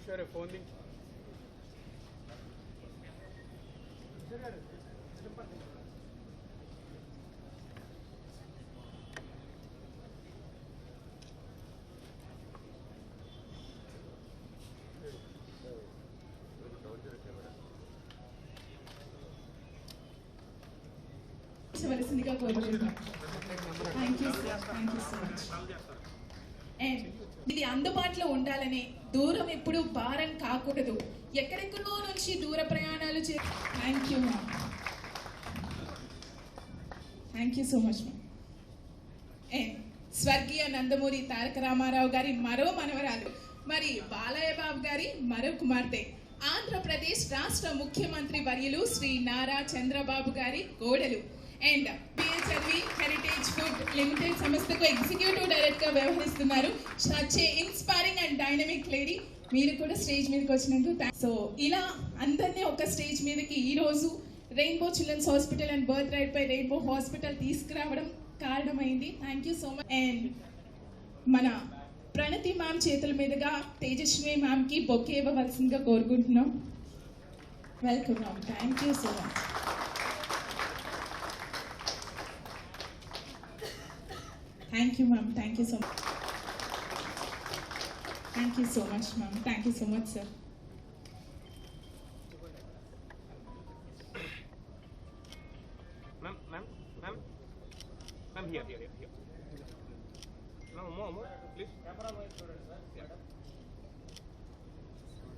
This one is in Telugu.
సరే ఫోన్ ది వలసిందిగా కోరుకుంటున్నాం. Thank you so much. And ఇది అందుబాటులో ఉండాలని, దూరం ఎప్పుడు భారం కాకూడదు, ఎక్కడెక్కడో నుంచి దూర ప్రయాణాలు thank you ma'am. Thank you so much ma'am. And స్వర్గీయ నందమూరి తారక రామారావు గారి మరో మనవరాలు, మరి బాలయ్య బాబు గారి మరో కుమార్తె, ఆంధ్రప్రదేశ్ రాష్ట్ర ముఖ్యమంత్రి వర్యులు శ్రీ నారా చంద్రబాబు గారి కోడలు అండ్ పిహెచ్ఎల్వి హెరిటేజ్ ఫుడ్ లిమిటెడ్ సంస్థకు ఎగ్జిక్యూటివ్ డైరెక్టర్ గా వ్యవహరిస్తున్నారు. Such a inspiring and dynamic lady. మీరు కూడా స్టేజ్ మీదకి వచ్చినందుకు సో ఇలా అందరినీ ఒక స్టేజ్ మీదకి ఈ రోజు Rainbow Children's Hospital and Birth Right పై రెయిన్బో హాస్పిటల్ తీసుకురావడం కారణమైంది. Thank you so much. And మన ప్రణతి మ్యామ్ చేతుల మీదుగా తేజస్వి మ్యామ్ కి బొకే ఇవ్వవలసిందిగా కోరుకుంటున్నాం. Welcome ma'am. Thank you so much. Thank you ma'am. Thank you so much. Thank you so much ma'am. Thank you so much sir. Ma'am, here. No, more, please.